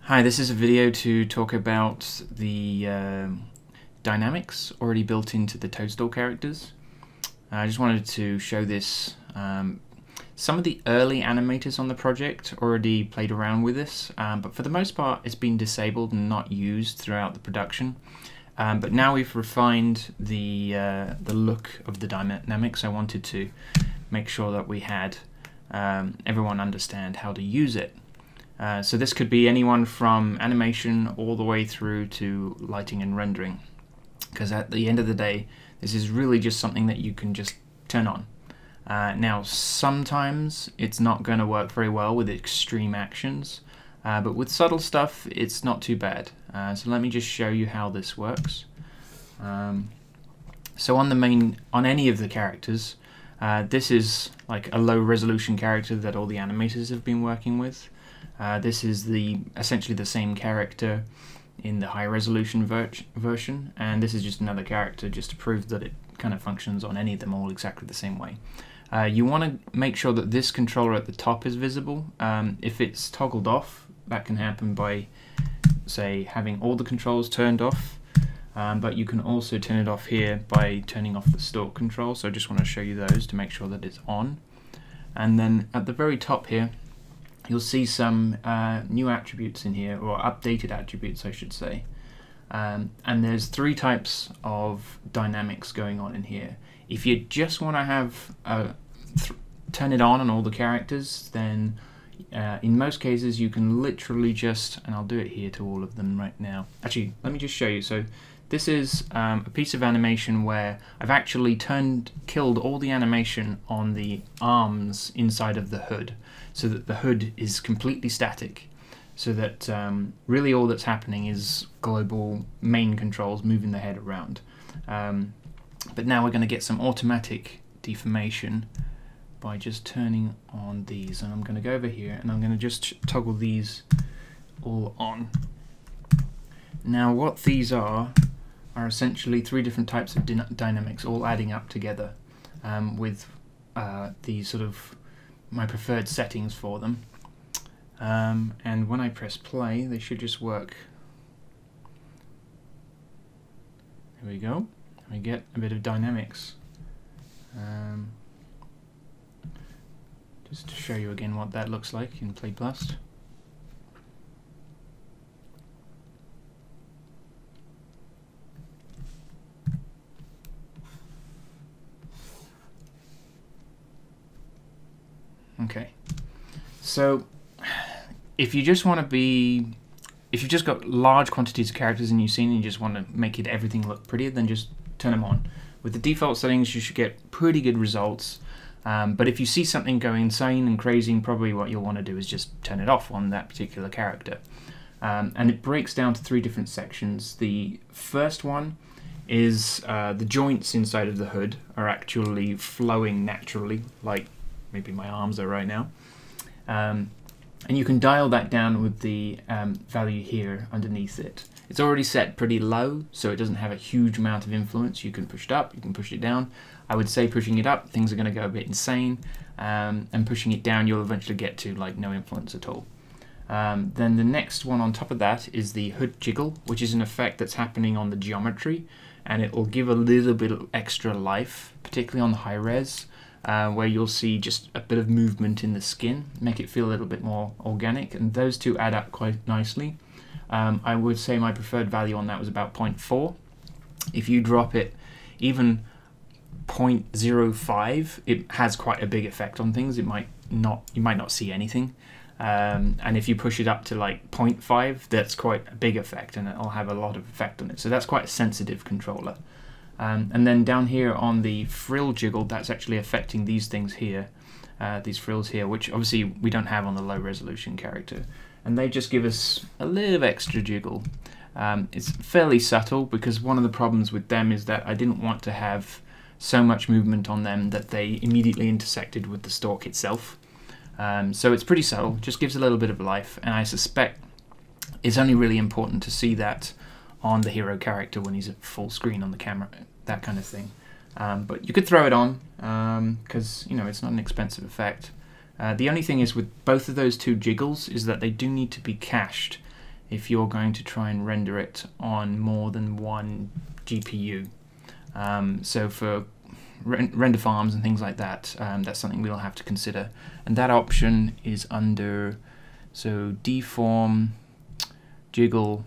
Hi, this is a video to talk about the dynamics already built into the Toadstool characters. I just wanted to show this. Some of the early animators on the project already played around with this, but for the most part it's been disabled and not used throughout the production. But now we've refined the look of the dynamics. I wanted to make sure that we had everyone understand how to use it. So this could be anyone from animation all the way through to lighting and rendering, because at the end of the day this is really just something that you can just turn on. Now sometimes it's not going to work very well with extreme actions, but with subtle stuff it's not too bad. So let me just show you how this works. So on any of the characters, this is like a low resolution character that all the animators have been working with. This is essentially the same character in the high resolution version, and this is just another character just to prove that it kind of functions on any of them all exactly the same way. You want to make sure that this controller at the top is visible. If it's toggled off, that can happen by, say, having all the controls turned off, but you can also turn it off here by turning off the stalk control. So I just want to show you those to make sure that it's on. And then at the very top here you'll see some new attributes in here, or updated attributes I should say. And there's three types of dynamics going on in here. If you just want to have turn it on all the characters, then in most cases you can literally just, and I'll do it here to all of them right now. Actually, let me just show you. So this is a piece of animation where I've actually killed all the animation on the arms inside of the hood, so that the hood is completely static, so that really all that's happening is global main controls moving the head around. But now we're going to get some automatic deformation by just turning on these, and I'm going to go over here and I'm going to just toggle these all on. Now what these are essentially three different types of dynamics all adding up together, with these sort of my preferred settings for them. And when I press play they should just work. There we go. We get a bit of dynamics. Just to show you again what that looks like in Play Plus. Okay, so if you just want to if you've just got large quantities of characters in your scene and you just want to make everything look prettier, then just turn them on. With the default settings you should get pretty good results, but if you see something go insane and crazy, probably what you'll want to do is just turn it off on that particular character. And it breaks down to three different sections. The first one is the joints inside of the hood are actually flowing naturally, like maybe my arms are right now, and you can dial that down with the value here underneath it. It's already set pretty low, so it doesn't have a huge amount of influence. You can push it up, you can push it down. I would say pushing it up, things are going to go a bit insane, and pushing it down, you'll eventually get to like no influence at all. Then the next one on top of that is the hood jiggle, which is an effect that's happening on the geometry, and it will give a little bit of extra life, particularly on the high res. Where you'll see just a bit of movement in the skin, make it feel a little bit more organic, and those two add up quite nicely. I would say my preferred value on that was about 0.4. If you drop it even 0.05, it has quite a big effect on things. You might not see anything, and if you push it up to like 0.5, that's quite a big effect, and it'll have a lot of effect on it. So that's quite a sensitive controller. And then down here on the frill jiggle, that's actually affecting these things here, these frills here, which obviously we don't have on the low resolution character. And they just give us a little extra jiggle. It's fairly subtle, because one of the problems with them is that I didn't want to have so much movement on them that they immediately intersected with the stalk itself. So it's pretty subtle, just gives a little bit of life, and I suspect it's only really important to see that on the hero character when he's at full screen on the camera, that kind of thing. But you could throw it on, because you know it's not an expensive effect. The only thing is with both of those two jiggles is that they do need to be cached if you're going to try and render it on more than one GPU. So for render farms and things like that, that's something we'll have to consider. And that option is under, so deform, jiggle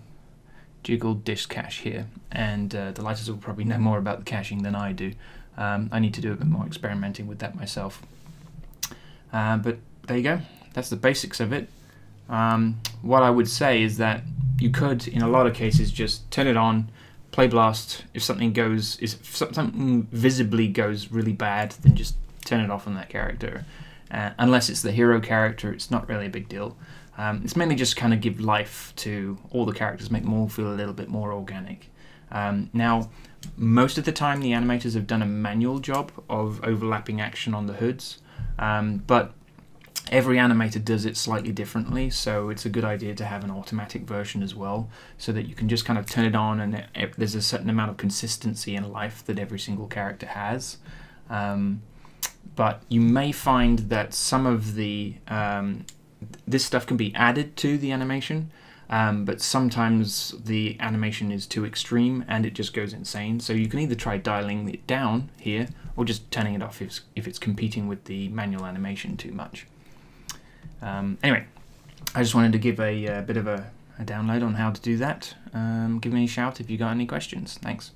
disk cache here. And the lighters will probably know more about the caching than I do. I need to do a bit more experimenting with that myself. But there you go. That's the basics of it. What I would say is that you could, in a lot of cases, just turn it on, play blast. If something visibly goes really bad, then just turn it off on that character. Unless it's the hero character, it's not really a big deal. It's mainly just kind of give life to all the characters, make them all feel a little bit more organic. Now, most of the time the animators have done a manual job of overlapping action on the hoods, but every animator does it slightly differently, so it's a good idea to have an automatic version as well, so that you can just kind of turn it on and there's a certain amount of consistency and life that every single character has. But you may find that some of the this stuff can be added to the animation, but sometimes the animation is too extreme and it just goes insane. So you can either try dialing it down here or just turning it off if it's competing with the manual animation too much. Anyway, I just wanted to give a bit of a download on how to do that. Give me a shout if you got any questions. Thanks.